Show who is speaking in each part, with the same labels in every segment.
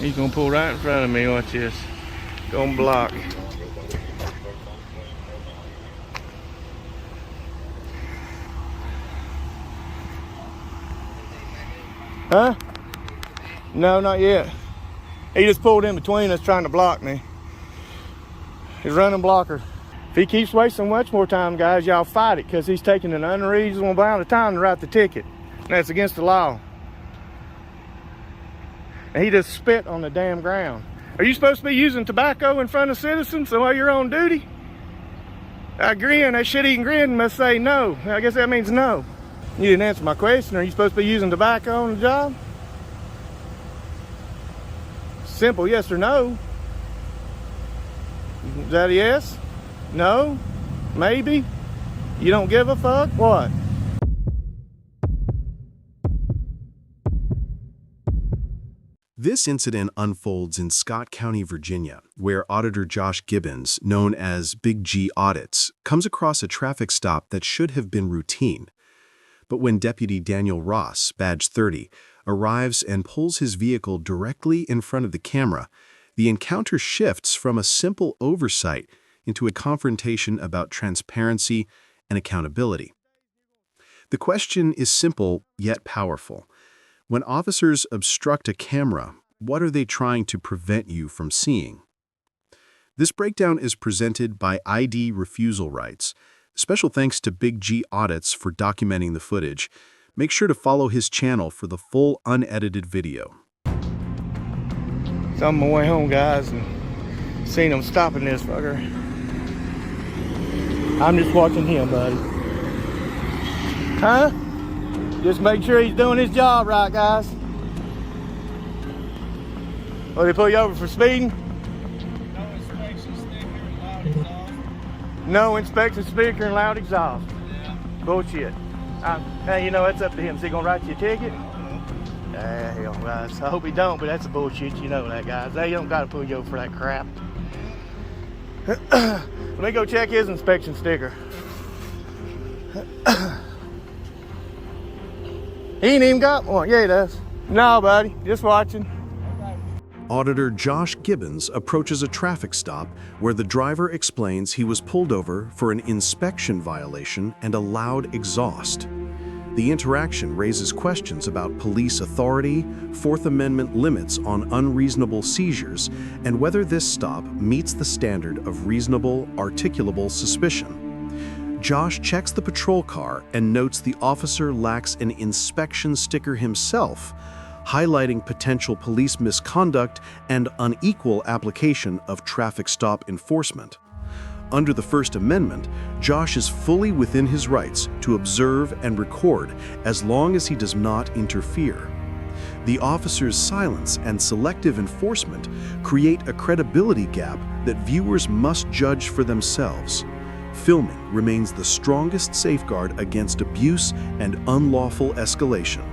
Speaker 1: He's gonna pull right in front of me. Watch this. Gonna block. Huh? No, not yet. He just pulled in between us trying to block me. He's running blocker. If he keeps wasting much more time, guys, y'all fight it, because he's taking an unreasonable amount of time to write the ticket. And that's against the law. And he just spit on the damn ground. Are you supposed to be using tobacco in front of citizens while you're on duty? That grin, that shit-eating grin must say no. I guess that means no. You didn't answer my question. Are you supposed to be using tobacco on the job? Simple yes or no. Is that a yes? No? Maybe? You don't give a fuck? What?
Speaker 2: This incident unfolds in Scott County, Virginia, where Auditor Josh Gibbons, known as Big G Audits, comes across a traffic stop that should have been routine. But when Deputy Daniel Ross, badge 30, arrives and pulls his vehicle directly in front of the camera, the encounter shifts from a simple oversight into a confrontation about transparency and accountability. The question is simple yet powerful. When officers obstruct a camera, what are they trying to prevent you from seeing? This breakdown is presented by ID Refusal rights. Special thanks to Big G Audits for documenting the footage. Make sure to follow his channel for the full unedited video.
Speaker 1: So I'm on my way home, guys, and seen him stopping this fucker. I'm just watching him, buddy. Huh? Just make sure he's doing his job right, guys. Will they pull you over for speeding?
Speaker 3: No inspection sticker and loud exhaust.
Speaker 1: No inspection sticker and loud exhaust.
Speaker 3: Yeah.
Speaker 1: Bullshit. Hey, you know, that's up to him. Is he gonna write you a ticket? Hell, guys. I hope he don't, but that's a bullshit. You know that, guys. They don't gotta pull you over for that crap. Let me go check his inspection sticker. He ain't even got one. Yeah, he does. No, buddy. Just watching.
Speaker 2: Auditor Josh Gibbons approaches a traffic stop where the driver explains he was pulled over for an inspection violation and a loud exhaust. The interaction raises questions about police authority, Fourth Amendment limits on unreasonable seizures, and whether this stop meets the standard of reasonable, articulable suspicion. Josh checks the patrol car and notes the officer lacks an inspection sticker himself, highlighting potential police misconduct and unequal application of traffic stop enforcement. Under the First Amendment, Josh is fully within his rights to observe and record as long as he does not interfere. The officer's silence and selective enforcement create a credibility gap that viewers must judge for themselves. Filming remains the strongest safeguard against abuse and unlawful escalation.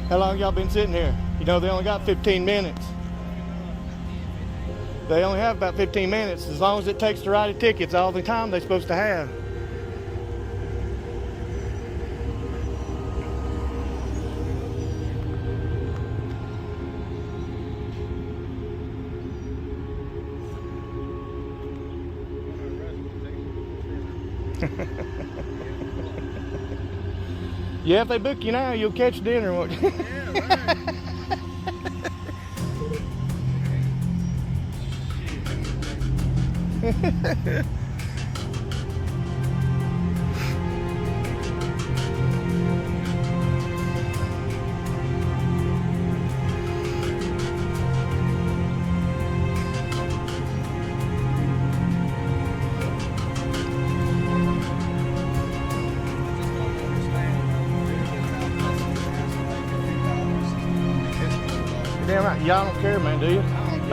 Speaker 1: How long y'all been sitting here? You know, they only got 15 minutes. They only have about 15 minutes. As long as it takes to write a ticket, it's all the time they're supposed to have. Yeah, if they book you now, you'll catch dinner. Won't you?
Speaker 3: Yeah, right.
Speaker 1: Damn right. Y'all don't care, man, do you?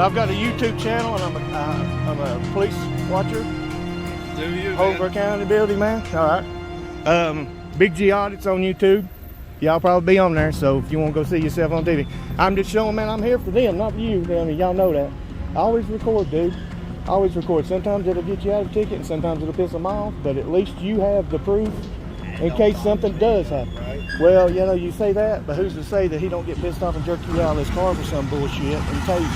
Speaker 1: I've got a YouTube channel, and I'm a police watcher.
Speaker 3: Do you,
Speaker 1: Over accountability, man. All right. Big G Audits on YouTube. Y'all probably be on there, so if you want to go see yourself on TV. I'm just showing, man, I'm here for them, not for you. I mean, y'all know that. I always record, dude. I always record. Sometimes it'll get you out of a ticket, and sometimes it'll piss them off, but at least you have the proof in case something does happen. Well, you know, you say that, but who's to say that he don't get pissed off and jerk you out of his car for some bullshit and tase you?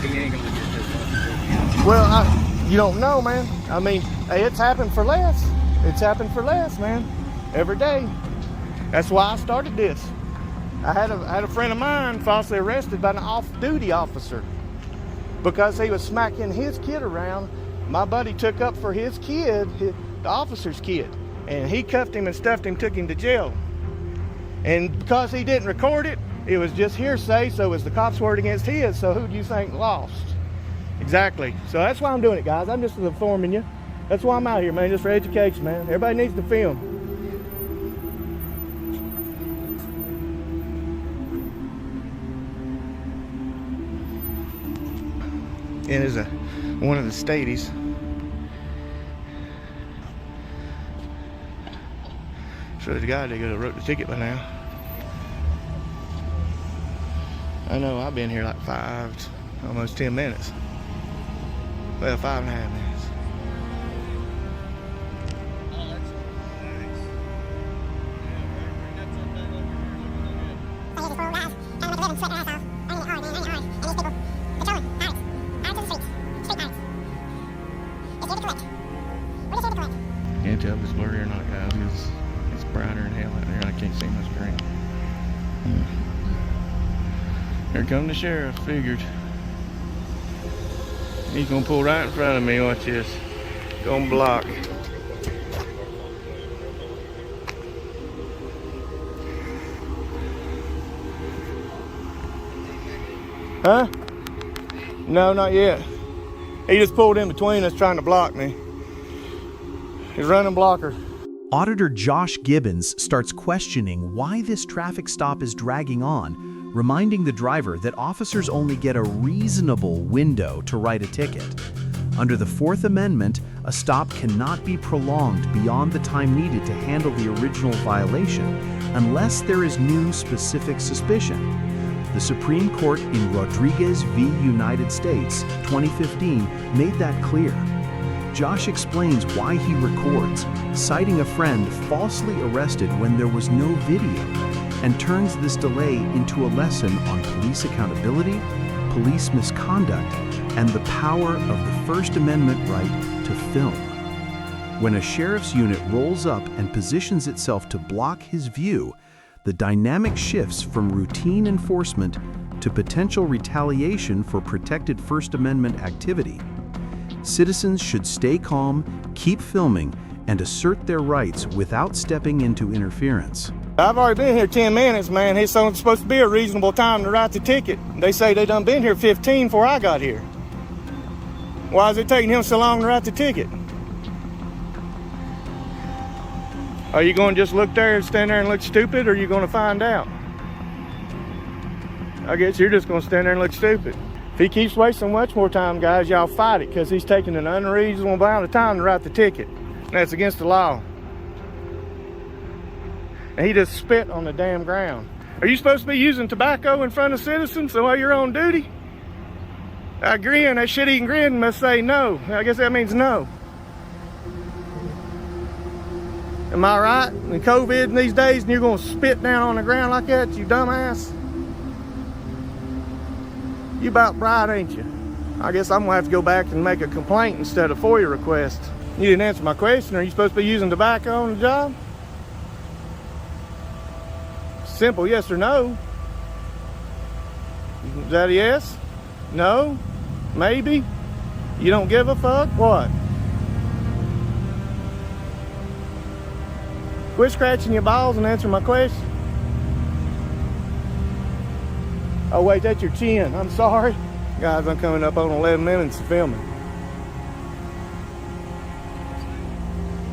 Speaker 3: He ain't gonna get this off.
Speaker 1: Well, you don't know, man. I mean, hey, it's happened for less. It's happened for less, man. Every day. That's why I started this. I had a friend of mine falsely arrested by an off-duty officer because he was smacking his kid around. My buddy took up for his kid, the officer's kid, and he cuffed him and stuffed him, took him to jail. And because he didn't record it, it was just hearsay, so it was the cop's word against his, so who do you think lost? Exactly. So that's why I'm doing it, guys. I'm just informing you. That's why I'm out here, man, just for education, man. Everybody needs to film. It is one of the stadies. So the guy, they could have wrote the ticket by now. I know I've been here like almost 10 minutes. Well, 5.5 minutes.
Speaker 3: Oh, that's nice. Yeah, right. That's something over here.
Speaker 1: Can't tell if it's blurry or not, guys. It's brighter than hell out there. I can't see my screen. Here come the sheriff. Figured. He's gonna pull right in front of me. Watch this. Gonna block. Huh? No, not yet. He just pulled in between us trying to block me. He's running blocker.
Speaker 4: Auditor Josh Gibbons starts questioning why this traffic stop is dragging on, reminding the driver that officers only get a reasonable window to write a ticket. Under the Fourth Amendment, a stop cannot be prolonged beyond the time needed to handle the original violation unless there is new specific suspicion. The Supreme Court in Rodriguez v. United States, 2015, made that clear. Josh explains why he records, citing a friend falsely arrested when there was no video, and turns this delay into a lesson on police accountability, police misconduct, and the power of the First Amendment right to film. When a sheriff's unit rolls up and positions itself to block his view, the dynamic shifts from routine enforcement to potential retaliation for protected First Amendment activity. Citizens should stay calm, keep filming, and assert their rights without stepping into interference.
Speaker 1: I've already been here 10 minutes, man. It's supposed to be a reasonable time to write the ticket. They say they done been here 15 before I got here. Why is it taking him so long to write the ticket? Are you going to just look there and stand there and look stupid, or are you going to find out? I guess you're just going to stand there and look stupid. If he keeps wasting much more time, guys, y'all fight it, because he's taking an unreasonable amount of time to write the ticket. And that's against the law. And he just spit on the damn ground. Are you supposed to be using tobacco in front of citizens while you're on duty? That grin, that shit-eating grin must say no. I guess that means no. Am I right? In COVID in these days, and you're going to spit down on the ground like that, you dumbass? You about bright, ain't you? I guess I'm going to have to go back and make a complaint instead of FOIA request. You didn't answer my question. Are you supposed to be using tobacco on the job? Simple yes or no. Is that a yes? No? Maybe? You don't give a fuck? What? Quit scratching your balls and answer my question. Oh wait, that's your chin. I'm sorry. Guys, I'm coming up on 11 minutes of filming.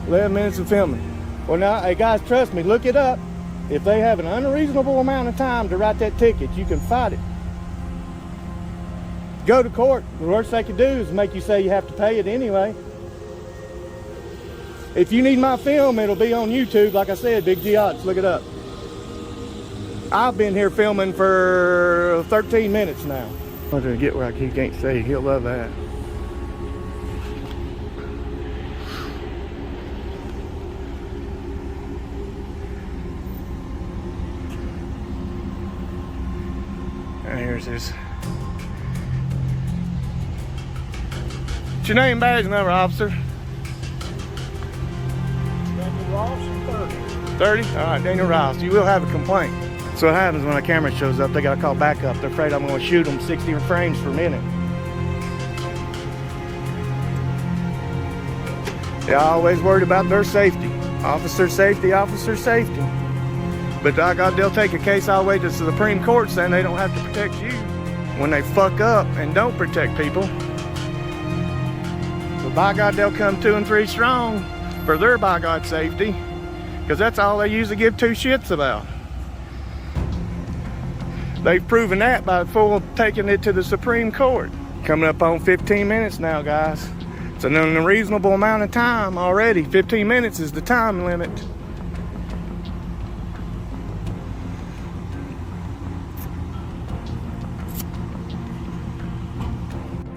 Speaker 1: 11 minutes of filming. Well now, hey guys, trust me, look it up. If they have an unreasonable amount of time to write that ticket, you can fight it. Go to court. The worst they could do is make you say you have to pay it anyway. If you need my film, it'll be on YouTube. Like I said, Big G Odds, look it up. I've been here filming for 13 minutes now. I'm gonna get where he can't see. He'll love that. Here's his. What's your name, badge number, officer?
Speaker 3: Daniel Ross and
Speaker 1: 30? All right, Daniel Ross. You will have a complaint. So what happens when a camera shows up, they got to call backup. They're afraid I'm going to shoot them 60 frames per minute. They're always worried about their safety. Officer safety, officer safety. But by God, they'll take a case all the way to the Supreme Court saying they don't have to protect you when they fuck up and don't protect people. But by God, they'll come 2 and 3 strong for their by God safety, because that's all they usually give 2 shits about. They've proven that by full taking it to the Supreme Court. Coming up on 15 minutes now, guys. It's an unreasonable amount of time already. 15 minutes is the time limit.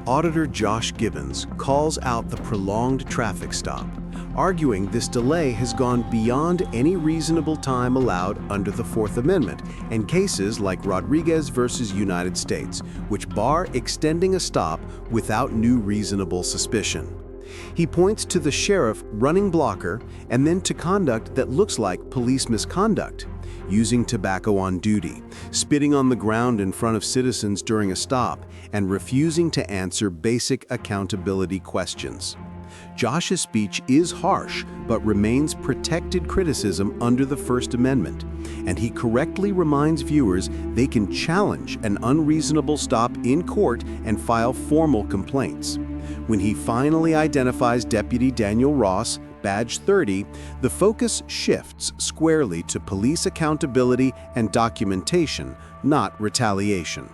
Speaker 2: Auditor Josh Gibbons calls out the prolonged traffic stop, arguing this delay has gone beyond any reasonable time allowed under the Fourth Amendment and cases like Rodriguez versus United States, which bar extending a stop without new reasonable suspicion. He points to the sheriff running blocker and then to conduct that looks like police misconduct, using tobacco on duty, spitting on the ground in front of citizens during a stop, and refusing to answer basic accountability questions. Josh's speech is harsh, but remains protected criticism under the First Amendment, and he correctly reminds viewers they can challenge an unreasonable stop in court and file formal complaints. When he finally identifies Deputy Daniel Ross, badge 30, the focus shifts squarely to police accountability and documentation, not retaliation.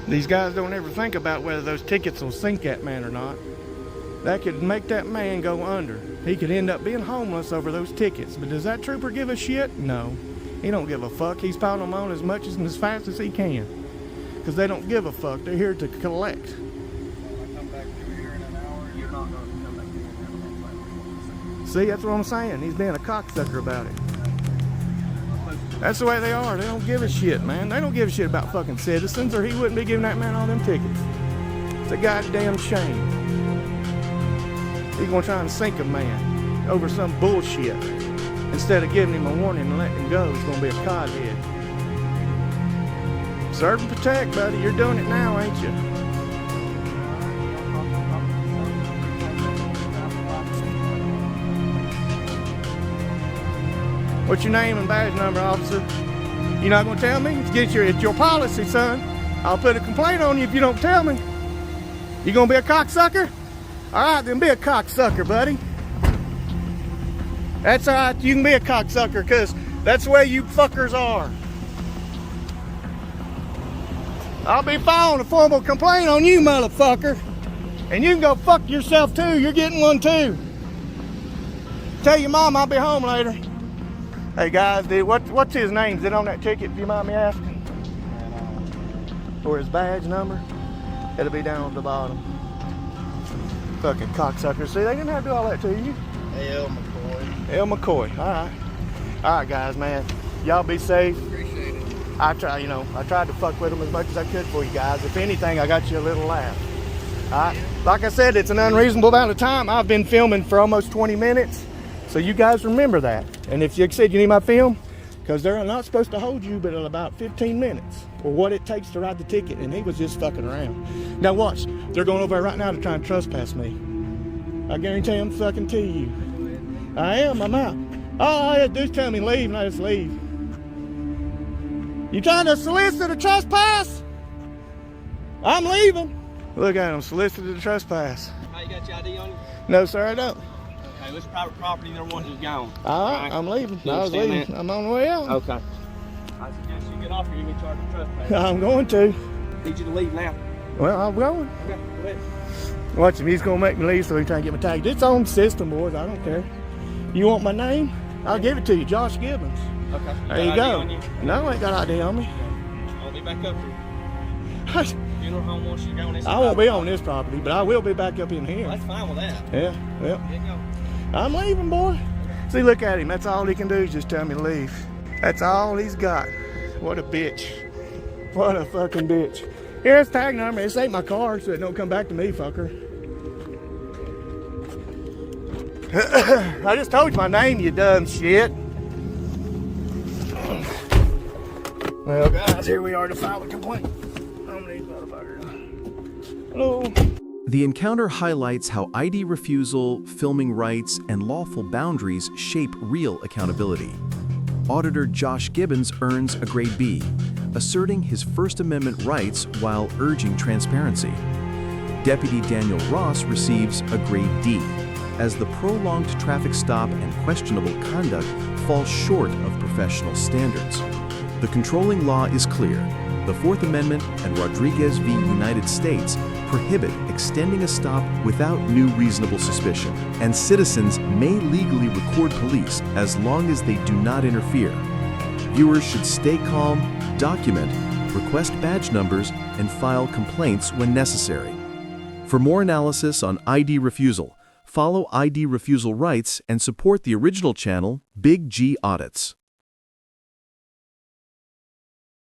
Speaker 1: These guys don't ever think about whether those tickets will sink that man or not. That could make that man go under. He could end up being homeless over those tickets. But does that trooper give a shit? No. He don't give a fuck. He's piling them on as much and as fast as he can. Because they don't give a fuck. They're here to collect. See, that's what I'm saying. He's being a cocksucker about it. That's the way they are. They don't give a shit, man. They don't give a shit about fucking citizens, or he wouldn't be giving that man all them tickets. It's a goddamn shame. He's gonna try and sink a man over some bullshit. Instead of giving him a warning and letting him go, he's gonna be a codhead. Serve and protect, buddy. You're doing it now, ain't you? What's your name and badge number, officer? You're not gonna tell me? It's your policy, son. I'll put a complaint on you if you don't tell me. You gonna be a cocksucker? All right, then be a cocksucker, buddy. That's all right. You can be a cocksucker, because that's the way you fuckers are. I'll be filing a formal complaint on you, motherfucker. And you can go fuck yourself, too. You're getting one, too. Tell your mom I'll be home later. Hey guys, dude, what's his name? Is it on that ticket, if you mind me asking? Or his badge number? It'll be down at the bottom. Fucking cocksucker. See, they didn't have to do all that to you.
Speaker 3: L. McCoy.
Speaker 1: L. McCoy. Alright. Alright guys, man. Y'all be safe.
Speaker 3: Appreciate it.
Speaker 1: I tried to fuck with them as much as I could for you guys. If anything, I got you a little laugh. Alright. Like I said, it's an unreasonable amount of time. I've been filming for almost 20 minutes. So you guys remember that. And if you said you need my film, because they're not supposed to hold you but in about 15 minutes, or what it takes to write the ticket, and he was just fucking around. Now watch, they're going over right now to try and trespass me. I guarantee I'm fucking to you. I am, I'm out. All I had to do is tell me leave, and I just leave. You trying to solicit a trespass? I'm leaving. Look at him, solicited a trespass.
Speaker 3: You got your ID on you?
Speaker 1: No sir, I don't.
Speaker 3: Okay, this private property, they're wanting you gone.
Speaker 1: All right, I'm leaving.
Speaker 3: You
Speaker 1: I was
Speaker 3: understand
Speaker 1: leaving.
Speaker 3: that?
Speaker 1: I'm on the way out.
Speaker 3: Okay. I suggest you get off here, you get charged with trespass.
Speaker 1: I'm going to.
Speaker 3: Need you to leave now.
Speaker 1: Well, I'm going.
Speaker 3: Okay, go ahead.
Speaker 1: Watch him. He's going to make me leave so he can try and get my tag. It's on system, boys. I don't care. You want my name? I'll give it to you. Josh Gibbons.
Speaker 3: Okay.
Speaker 1: There you
Speaker 3: got ID
Speaker 1: go.
Speaker 3: on you?
Speaker 1: No, I ain't got ID on me.
Speaker 3: I'll be back up here. Funeral home wants you to go on this.
Speaker 1: I won't be on this property, but I will be back up in here.
Speaker 3: Well, that's fine with that.
Speaker 1: Yeah, well,
Speaker 3: There you go.
Speaker 1: I'm leaving, boy. See, look at him. That's all he can do is just tell me to leave. That's all he's got. What a bitch. What a fucking bitch. Here's tag number. This ain't my car, so it don't come back to me, fucker. I just told you my name, you dumb shit. Well, guys, here we are to file a complaint on these motherfuckers. Hello.
Speaker 4: The encounter highlights how ID refusal, filming rights, and lawful boundaries shape real accountability. Auditor Josh Gibbons earns a grade B, asserting his First Amendment rights while urging transparency. Deputy Daniel Ross receives a grade D, as the prolonged traffic stop and questionable conduct fall short of professional standards. The controlling law is clear. The Fourth Amendment and Rodriguez v. United States prohibit extending a stop without new reasonable suspicion, and citizens may legally record police as long as they do not interfere. Viewers should stay calm, document, request badge numbers, and file complaints when necessary. For more analysis on ID refusal, follow ID Refusal Rights and support the original channel, Big G Audits.